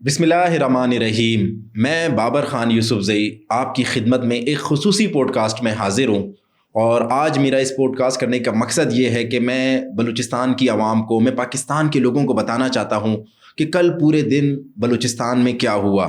بسم اللہ الرحمن الرحیم۔ میں بابر خان یوسف زئی آپ کی خدمت میں ایک خصوصی پوڈ کاسٹ میں حاضر ہوں، اور آج میرا اس پوڈ کاسٹ کرنے کا مقصد یہ ہے کہ میں بلوچستان کی عوام کو، میں پاکستان کے لوگوں کو بتانا چاہتا ہوں کہ کل پورے دن بلوچستان میں کیا ہوا۔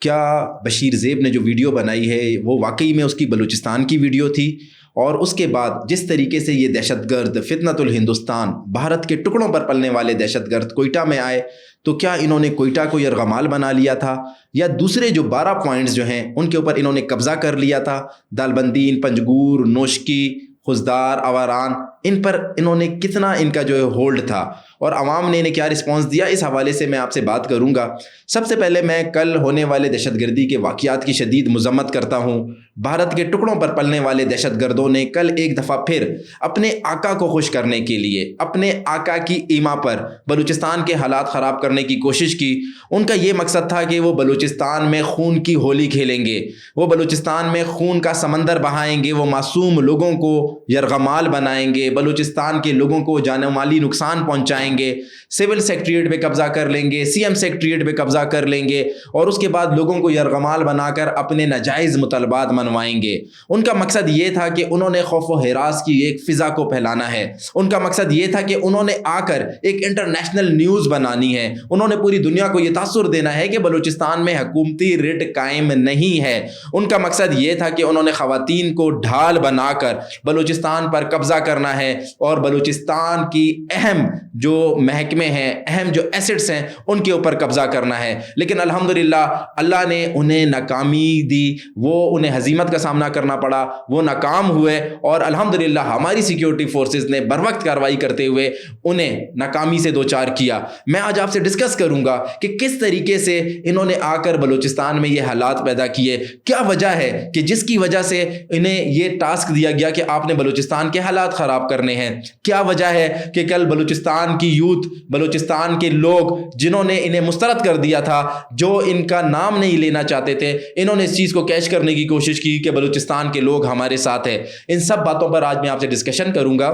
کیا بشیر زیب نے جو ویڈیو بنائی ہے وہ واقعی میں اس کی بلوچستان کی ویڈیو تھی؟ اور اس کے بعد جس طریقے سے یہ دہشت گرد فتنۃ الہندوستان، بھارت کے ٹکڑوں پر پلنے والے دہشت گرد کوئٹہ میں آئے، تو کیا انہوں نے کوئٹہ کو یرغمال بنا لیا تھا، یا دوسرے جو 12 پوائنٹس جو ہیں ان کے اوپر انہوں نے قبضہ کر لیا تھا؟ دالبندین، پنجگور، نوشکی، خزدار، آواران، ان پر انہوں نے کتنا ان کا جو ہے ہولڈ تھا، اور عوام نے انہیں کیا رسپانس دیا، اس حوالے سے میں آپ سے بات کروں گا۔ سب سے پہلے میں کل ہونے والے دہشت گردی کے واقعات کی شدید مذمت کرتا ہوں۔ بھارت کے ٹکڑوں پر پلنے والے دہشت گردوں نے کل ایک دفعہ پھر اپنے آقا کو خوش کرنے کے لیے، اپنے آقا کی ایما پر بلوچستان کے حالات خراب کرنے کی کوشش کی۔ ان کا یہ مقصد تھا کہ وہ بلوچستان میں خون کی ہولی کھیلیں گے، وہ بلوچستان میں خون کا سمندر بہائیں گے، وہ معصوم لوگوں کو یرغمال بنائیں گے، بلوچستان کے لوگوں کو جان و مالی نقصان پہنچائیں گے، سول سیکٹریٹ پہ قبضہ کر لیں گے، سی ایم سیکٹریٹ پہ قبضہ کر لیں گے، اور اس کے بعد لوگوں کو یرغمال بنا کر اپنے ناجائز مطالبات منوائیں گے۔ ان کا مقصد یہ تھا کہ انہوں نے خوف و ہراس کی ایک فضا کو پھیلانا ہے۔ ان کا مقصد یہ تھا کہ انہوں نے آ کر ایک انٹرنیشنل نیوز بنانی ہے۔ انہوں نے پوری دنیا کو یہ تاثر دینا ہے کہ بلوچستان میں حکومتی رٹ قائم نہیں ہے۔ ان کا مقصد یہ تھا کہ انہوں نے خواتین کو ڈھال بنا کر بلوچستان پر قبضہ کرنا ہے، اور بلوچستان کی اہم جو محکمے ہیں، اہم جو ایسٹس ہیں، ان کے اوپر قبضہ کرنا ہے۔ لیکن الحمدللہ اللہ نے انہیں ناکامی دی، وہ انہیں ہزیمت کا سامنا کرنا پڑا، وہ ناکام ہوئے، اور الحمدللہ ہماری سیکیورٹی فورسز نے بروقت کارروائی کرتے ہوئے انہیں ناکامی سے دوچار کیا۔ میں آج آپ سے ڈسکس کروں گا کہ کس طریقے سے انہوں نے آ کر بلوچستان میں یہ حالات پیدا کیے، کیا وجہ ہے کہ جس کی وجہ سے انہیں یہ ٹاسک دیا گیا کہ آپ نے بلوچستان کے حالات خراب کرنے ہیں، کیا وجہ ہے کہ کل بلوچستان کی یوتھ، بلوچستان کے لوگ جنہوں نے انہیں مسترد کر دیا تھا، جو ان کا نام نہیں لینا چاہتے تھے، انہوں نے اس چیز کو کیش کرنے کی کوشش کی کہ بلوچستان کے لوگ ہمارے ساتھ ہیں۔ ان سب باتوں پر آج میں آپ سے ڈسکشن کروں گا۔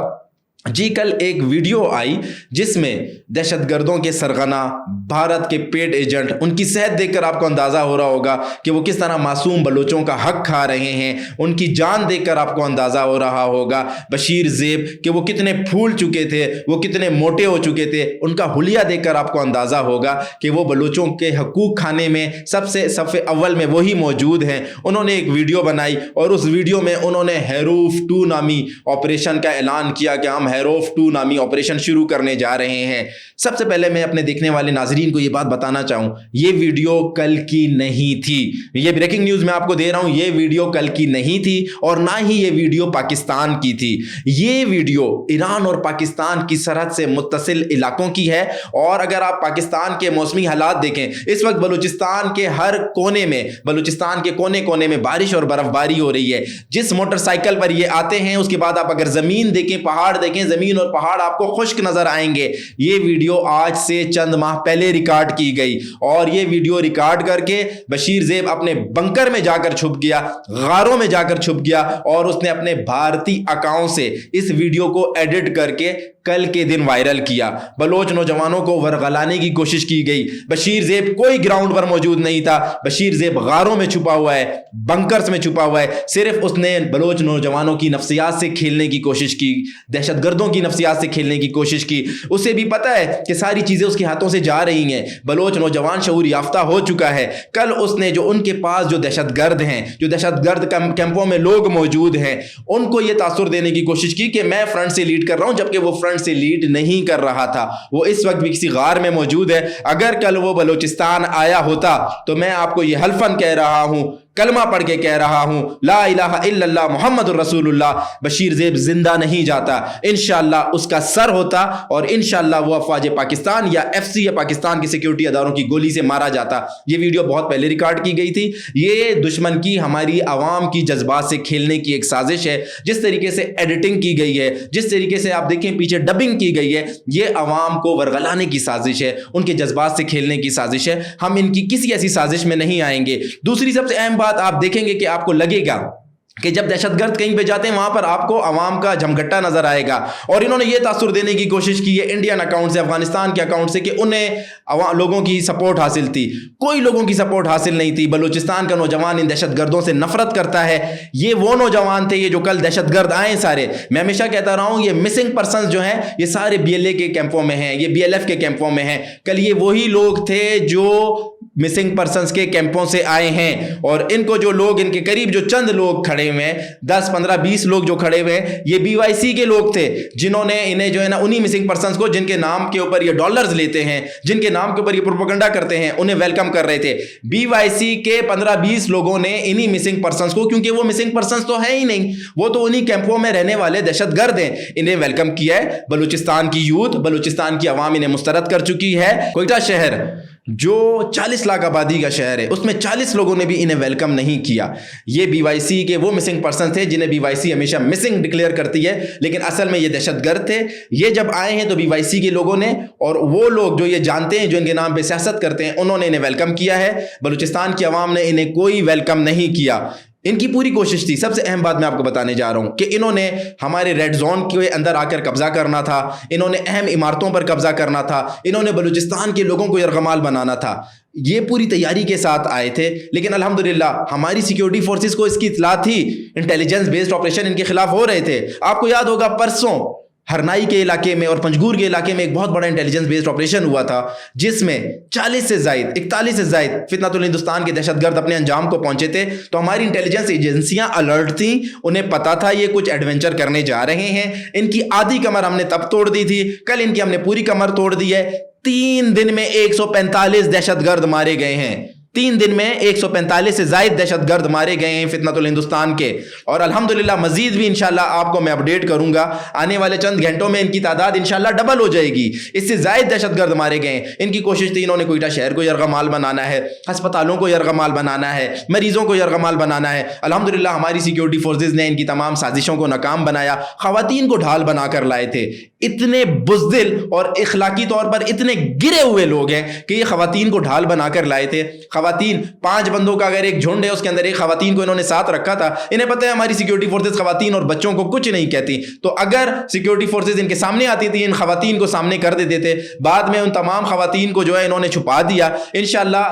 جی کل ایک ویڈیو آئی جس میں دہشت گردوں کے سرغنہ، بھارت کے پیڈ ایجنٹ، ان کی صحت دیکھ کر آپ کو اندازہ ہو رہا ہوگا کہ وہ کس طرح معصوم بلوچوں کا حق کھا رہے ہیں، ان کی جان دیکھ کر آپ کو اندازہ ہو رہا ہوگا بشیر زیب کہ وہ کتنے پھول چکے تھے، وہ کتنے موٹے ہو چکے تھے، ان کا حلیہ دیکھ کر آپ کو اندازہ ہوگا کہ وہ بلوچوں کے حقوق کھانے میں سب سے صف اول میں وہی موجود ہیں۔ انہوں نے ایک ویڈیو بنائی، اور اس ویڈیو میں انہوں نے ہیروف 2 نامی آپریشن کا اعلان کیا کہ ہم ہیروف 2 نامی آپریشن شروع کرنے جا رہے ہیں۔ سب سے پہلے میں اپنے دیکھنے والے ناظرین کو یہ بات بتانا چاہوں، یہ ویڈیو کل کی نہیں تھی۔ یہ بریکنگ نیوز میں آپ کو دے رہا ہوں، یہ ویڈیو کل کی نہیں تھی، اور نہ ہی یہ ویڈیو پاکستان کی تھی۔ یہ ویڈیو ایران اور پاکستان کی سرحد سے متصل علاقوں کی ہے، اور اگر آپ پاکستان کے موسمی حالات دیکھیں، اس وقت بلوچستان کے ہر کونے میں، بلوچستان کے کونے کونے میں بارش اور برف باری ہو رہی ہے۔ جس موٹر سائیکل پر یہ آتے ہیں، اس کے بعد آپ اگر زمین دیکھیں، پہاڑ دیکھیں، زمین اور پہاڑ آپ کو خشک نظر آئیں گے۔ یہ ویڈیو آج سے چند ماہ پہلے ریکارڈ کی گئی، اور یہ ویڈیو ریکارڈ کر کے بشیر زیب اپنے بنکر میں جا کر چھپ گیا، غاروں میں جا کر چھپ گیا، اور اس نے اپنے بھارتی اکاؤنٹ سے اس ویڈیو کو ایڈٹ کر کے کل کے دن وائرل کیا۔ بلوچ نوجوانوں کو ورغلانے کی کوشش کی گئی۔ بشیر زیب کوئی گراؤنڈ پر موجود نہیں تھا، بشیر زیب غاروں میں چھپا ہوا ہے، بنکرز میں چھپا ہوا ہے۔ صرف اس نے بلوچ نوجوانوں کی نفسیات سے کھیلنے کی کوشش کی، دہشت گردوں کی نفسیات سے کھیلنے کی کوشش کی۔ اسے بھی پتہ ہے کہ ساری چیزیں اس کے ہاتھوں سے جا رہی ہیں۔ بلوچ نوجوان شعور یافتہ ہو چکا ہے۔ کل اس نے جو ان کے پاس جو دہشت گرد ہیں، جو دہشت گرد کیمپوں میں لوگ موجود ہیں، ان کو یہ تاثر دینے کی کوشش کی کہ میں فرنٹ سے لیڈ کر رہا ہوں، جبکہ وہ فرنٹ سے لیڈ نہیں کر رہا تھا۔ وہ اس وقت بھی کسی غار میں موجود ہے۔ اگر کل وہ بلوچستان آیا ہوتا تو میں آپ کو یہ حلفاً کہہ رہا ہوں، کلمہ پڑھ کے کہہ رہا ہوں، لا الہ الا اللہ محمد الرسول اللہ، بشیر زیب زندہ نہیں جاتا۔ انشاءاللہ اس کا سر ہوتا، اور انشاءاللہ وہ افواج پاکستان یا ایف سی یا پاکستان کے سیکیورٹی اداروں کی گولی سے مارا جاتا۔ یہ ویڈیو بہت پہلے ریکارڈ کی گئی تھی۔ یہ دشمن کی، ہماری عوام کی جذبات سے کھیلنے کی ایک سازش ہے۔ جس طریقے سے ایڈیٹنگ کی گئی ہے، جس طریقے سے آپ دیکھیں پیچھے ڈبنگ کی گئی ہے، یہ عوام کو ورغلانے کی سازش ہے، ان کے جذبات سے کھیلنے کی سازش ہے۔ ہم ان کی کسی ایسی سازش میں نہیں آئیں گے۔ دوسری سب سے اہم بات آپ دیکھیں گے کہ آپ کو لگے گا کہ جب دہشت گرد کہیں پہ جاتے ہیں وہاں پر آپ کو عوام کا جھمگٹا نظر آئے گا. اور انہوں نے یہ تاثر دینے کی کوشش کی ہے انڈین اکاؤنٹ سے, افغانستان کے اکاؤنٹ سے, کہ انہیں لوگوں کی سپورٹ حاصل تھی. کوئی لوگوں کی سپورٹ حاصل نہیں تھی. بلوچستان کا نوجوان ان دہشت گردوں سے نفرت کرتا ہے. یہ وہ نوجوان تھے یہ جو کل دہشت گرد آئے سارے. میں ہمیشہ کہتا رہا ہوں یہ مسنگ پرسنز جو ہیں یہ سارے BLA کے کیمپوں میں ہیں, یہ BLF کے کیمپوں میں ہیں. کل یہ وہی لوگ تھے جو مسنگ پرسنز کے کیمپوں سے آئے ہیں. اور ان کو جو لوگ ان کے قریب جو چند لوگ کھڑے ہوئے ہیں, 10 15 20 لوگ جو کھڑے ہوئے ہیں, یہ BYC کے لوگ تھے جنہوں نے انہیں جو ہے نا انہی مسنگ پرسنز کو جن کے نام کے اوپر یہ ڈالرز لیتے ہیں, جن کے نام کے اوپر یہ پروپیگنڈا کرتے ہیں, انہیں ویلکم کر رہے تھے. BYC کے 15 20 لوگوں نے انہی مسنگ پرسنز کو, کیونکہ وہ مسنگ پرسنز تو ہیں ہی نہیں, وہ تو انہی کیمپوں میں رہنے والے دہشت گرد ہیں, انہیں ویلکم کیا ہے. بلوچستان کی یوتھ, بلوچستان کی عوام انہیں مسترد کر چکی ہے. کوئٹہ شہر جو 40 لاکھ آبادی کا شہر ہے, اس میں 40 لوگوں نے بھی انہیں ویلکم نہیں کیا. یہ BYC کے وہ مسنگ پرسن تھے جنہیں BYC ہمیشہ مسنگ ڈکلیئر کرتی ہے, لیکن اصل میں یہ دہشت گرد تھے. یہ جب آئے ہیں تو BYC کے لوگوں نے اور وہ لوگ جو یہ جانتے ہیں, جو ان کے نام پہ سیاست کرتے ہیں, انہوں نے انہیں ویلکم کیا ہے. بلوچستان کی عوام نے انہیں کوئی ویلکم نہیں کیا. ان کی پوری کوشش تھی. سب سے اہم بات میں آپ کو بتانے جا رہا ہوں کہ انہوں نے ہمارے ریڈ زون کے اندر آ کر قبضہ کرنا تھا, انہوں نے اہم عمارتوں پر قبضہ کرنا تھا, انہوں نے بلوچستان کے لوگوں کو یرغمال بنانا تھا. یہ پوری تیاری کے ساتھ آئے تھے, لیکن الحمدللہ ہماری سیکیورٹی فورسز کو اس کی اطلاع تھی. انٹیلیجنس بیسڈ آپریشن ان کے خلاف ہو رہے تھے. آپ کو یاد ہوگا پرسوں ہرنائی کے علاقے میں اور پنجگور کے علاقے میں ایک بہت بڑا انٹیلیجنس بیسڈ آپریشن ہوا تھا, جس میں 41 سے زائد فتنۃ الہندوستان کے دہشت گرد اپنے انجام کو پہنچے تھے. تو ہماری انٹیلیجنس ایجنسیاں الرٹ تھیں, انہیں پتا تھا یہ کچھ ایڈونچر کرنے جا رہے ہیں. ان کی آدھی کمر ہم نے تب توڑ دی تھی, کل ان کی ہم نے پوری کمر توڑ دی ہے. 3 دن میں 145 دہشت گرد مارے گئے ہیں. 3 دن میں 145 سے زائد دہشت گرد مارے گئے ہیں فتنۃ الہندوستان کے. اور الحمدللہ مزید بھی انشاءاللہ آپ کو میں اپڈیٹ کروں گا. آنے والے چند گھنٹوں میں ان کی تعداد انشاءاللہ ڈبل ہو جائے گی. اس سے زائد دہشت گرد مارے گئے ہیں. ان کی کوشش تھی انہوں نے کوئٹہ شہر کو یرغمال بنانا ہے, ہسپتالوں کو یرغمال بنانا ہے, مریضوں کو یرغمال بنانا ہے. الحمدللہ ہماری سیکیورٹی فورسز نے ان کی تمام سازشوں کو ناکام بنایا. خواتین کو ڈھال بنا کر لائے تھے. اتنے بزدل اور اخلاقی طور پر اتنے گرے ہوئے لوگ ہیں کہ یہ خواتین کو ڈھال بنا کر لائے تھے. خواتین 5 بندوں کا اگر ایک جھنڈ ہے اس کے اندر ایک خواتین کو انہوں نے ساتھ رکھا تھا. انہیں پتہ ہے ہماری سیکیورٹی فورسز خواتین اور بچوں کو کچھ نہیں کہتی, تو اگر سیکیورٹی فورسز ان کے سامنے آتی تھی ان خواتین کو سامنے کر دیتے تھے. بعد میں ان تمام خواتین کو جو ہے انہوں نے چھپا دیا. انشاءاللہ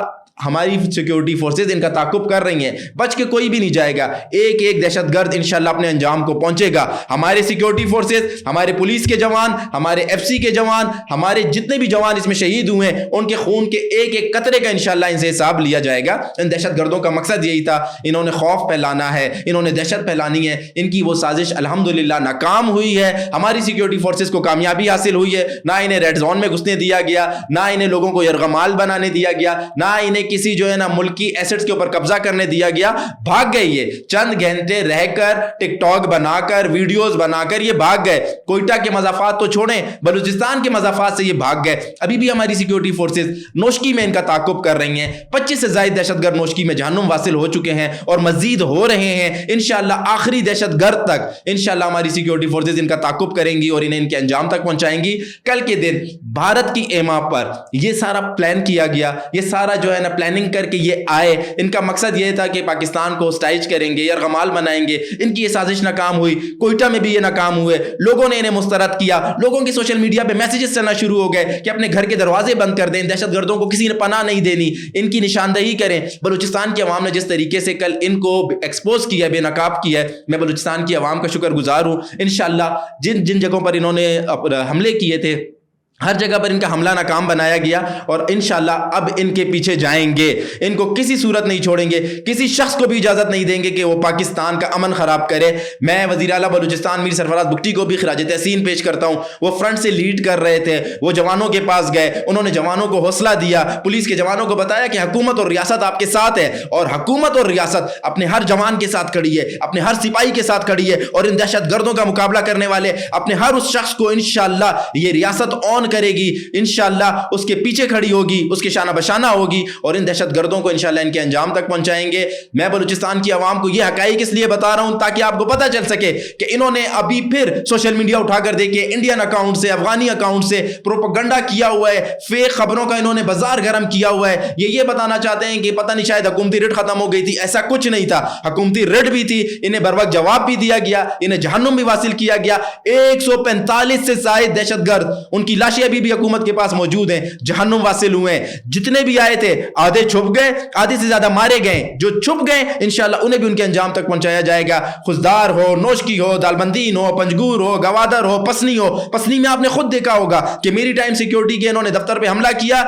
ہماری سیکیورٹی فورسز ان کا تعاقب کر رہی ہیں, بچ کے کوئی بھی نہیں جائے گا. ایک ایک دہشت گرد انشاءاللہ اپنے انجام کو پہنچے گا. ہمارے سیکیورٹی فورسز, ہمارے پولیس کے جوان, ہمارے FC کے جوان, ہمارے جتنے بھی جوان اس میں شہید ہوئے ہیں, ان کے خون کے ایک ایک قطرے کا انشاءاللہ ان سے حساب لیا جائے گا. ان دہشت گردوں کا مقصد یہی تھا, انہوں نے خوف پھیلانا ہے, انہوں نے دہشت پھیلانی ہے. ان کی وہ سازش الحمدللہ ناکام ہوئی ہے. ہماری سیکیورٹی فورسز کو کامیابی حاصل ہوئی ہے. نہ انہیں ریڈ زون میں گھسنے دیا گیا, نہ انہیں لوگوں کو یرغمال بنانے دیا گیا, نہ انہیں کسی جو ہے نا ملک کی ایسٹس کے اوپر قبضہ کرنے دیا گیا. بھاگ گئے. یہ چند گھنٹے رہ کر ٹک ٹاک بنا کر ویڈیوز بنا کر یہ بھاگ گئے. کوئٹہ کے مضافات تو چھوڑیں, بلوچستان کے مضافات سے یہ بھاگ گئے. ابھی بھی ہماری سیکیورٹی فورسز نوشکی میں ان کا تعاقب کر رہی ہیں. 25 سے زائد دہشت گرد نوشکی میں جہنم واصل ہو چکے ہیں اور مزید ہو رہے ہیں. انشاءاللہ آخری دہشت گرد تک انشاءاللہ ہماری سیکیورٹی فورسز ان کا تعاقب کریں گی اور انہیں ان کے انجام تک پہنچائیں گی. کل کے دن بھارت کی ایما پر یہ سارا پلان کیا گیا, یہ سارا جو ہے نا پلاننگ کر کے یہ آئے. ان کا مقصد یہ تھا کہ پاکستان کو اسٹائج کریں گے, یرغمال بنائیں گے. ان کی یہ سازش ناکام ہوئی. کوئٹہ میں بھی یہ ناکام ہوئے. لوگوں نے انہیں مسترد کیا. لوگوں کے سوشل میڈیا پہ میسیجز چلنا شروع ہو گئے کہ اپنے گھر کے دروازے بند کر دیں, دہشت گردوں کو کسی نے پناہ نہیں دینی, ان کی نشاندہی کریں. بلوچستان کی عوام نے جس طریقے سے کل ان کو ایکسپوز کیا, بے نقاب کیا ہے, میں بلوچستان کی عوام کا شکر گزار ہوں. انشاءاللہ جن جن جگہوں پر انہوں نے حملے کیے تھے ہر جگہ پر ان کا حملہ ناکام بنایا گیا اور انشاءاللہ اب ان کے پیچھے جائیں گے. ان کو کسی صورت نہیں چھوڑیں گے. کسی شخص کو بھی اجازت نہیں دیں گے کہ وہ پاکستان کا امن خراب کرے. میں وزیر اعلیٰ بلوچستان میر سرفراز بگٹی کو بھی خراج تحسین پیش کرتا ہوں. وہ فرنٹ سے لیڈ کر رہے تھے, وہ جوانوں کے پاس گئے, انہوں نے جوانوں کو حوصلہ دیا, پولیس کے جوانوں کو بتایا کہ حکومت اور ریاست آپ کے ساتھ ہے, اور حکومت اور ریاست اپنے ہر جوان کے ساتھ کھڑی ہے, اپنے ہر سپاہی کے ساتھ کھڑی ہے, اور ان دہشت گردوں کا مقابلہ کرنے والے اپنے ہر اس شخص کو انشاءاللہ یہ ریاست آن کرے گی انشاءاللہ اس کے پیچھے کھڑی ہوگی, اس کے شانہ بشانہ ہوگی, اور ان دہشت گردوں کو انشاءاللہ ان کے انجام تک پہنچائیں گے. میں بلوچستان کی عوام کو یہ حقائق اس لیے بتا رہا ہوں تاکہ آپ کو پتہ چل سکے کہ انہوں نے ابھی پھر سوشل میڈیا اٹھا کر دیکھے انڈین اکاؤنٹ سے, افغانی اکاؤنٹ سے پروپیگنڈا کیا ہوا ہے, فیک خبروں کا انہوں نے بازار گرم کیا ہوا ہے. یہ بتانا چاہتے ہیں کہ پتہ نہیں شاید حکومتی ریٹ ختم ہو گئی تھی. ایسا کچھ نہیں تھا, حکومتی ریٹ بھی تھی, انہیں بر وقت جواب بھی دیا گیا, انہیں جہنم بھی واصل کیا گیا. 145 سے زائد دہشت گرد, ان کی لاشیں ابھی بھی حکومت کے پاس موجود ہیں, جہنم واصل ہوئے ہیں. جتنے بھی آئے تھے آدھے چھپ گئے, آدھے سے زیادہ مارے گئے. جو چھپ گئے انشاءاللہ انہیں بھی ان کے انجام تک پہنچایا جائے گا. خزدار ہو, نوشکی ہو, دالبندین ہو, پنجگور ہو, گوادر ہو, پسنی ہو. پسنی میں آپ نے خود دیکھا ہوگا کہ میری ٹائم سیکیورٹی کے انہوں نے دفتر پہ حملہ کیا,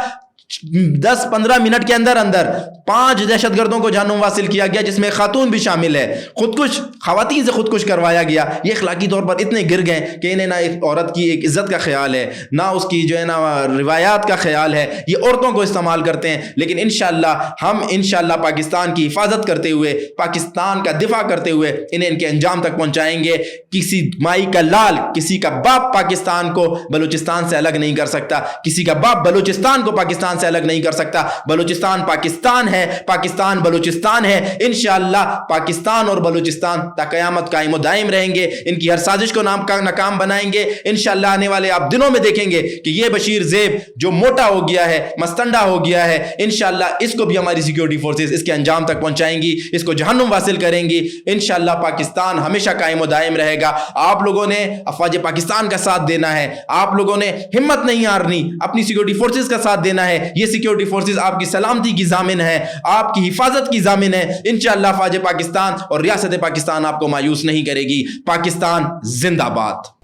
10-15 منٹ کے اندر 5 دہشت گردوں کو جہنم واصل کیا گیا, جس میں خاتون بھی شامل ہے. خودکش خواتین سے خودکش کروایا گیا. یہ اخلاقی طور پر اتنے گر گئے کہ انہیں نہ ایک عورت کی ایک عزت کا خیال ہے, نہ اس کی جو ہے نا روایات کا خیال ہے. یہ عورتوں کو استعمال کرتے ہیں. لیکن انشاءاللہ ہم انشاءاللہ پاکستان کی حفاظت کرتے ہوئے, پاکستان کا دفاع کرتے ہوئے انہیں ان کے انجام تک پہنچائیں گے. کسی مائی کا لال, کسی کا باپ پاکستان کو بلوچستان سے الگ نہیں کر سکتا. کسی کا باپ بلوچستان کو پاکستان سے الگ نہیں کر سکتا. بلوچستان پاکستان ہے, پاکستان بلوچستان ہے. انشاءاللہ پاکستان اور بلوچستان تا قیامت قائم و دائم رہیں گے. ان کی ہر سازش کو ناکام بنائیں گے. انشاءاللہ آنے والے آپ دنوں میں دیکھیں گے کہ یہ بشیر زیب جو موٹا ہو گیا ہے, مستنڈا ہو گیا ہے, انشاءاللہ اس کو بھی ہماری سیکیورٹی فورسز اس کے انجام تک پہنچائیں گی, اس کو جہنم واصل کریں گی. انشاءاللہ پاکستان ہمیشہ قائم و دائم رہے گا. آپ لوگوں نے افواج پاکستان کا ساتھ دینا ہے, آپ لوگوں نے ہمت نہیں ہارنی, اپنی سیکیورٹی فورسز کا ساتھ دینا ہے. یہ سیکیورٹی فورسز آپ کی سلامتی کی ضامن ہے, آپ کی حفاظت کی ضامن ہے. انشاءاللہ افواج پاکستان اور ریاست پاکستان آپ کو مایوس نہیں کرے گی. پاکستان زندہ باد.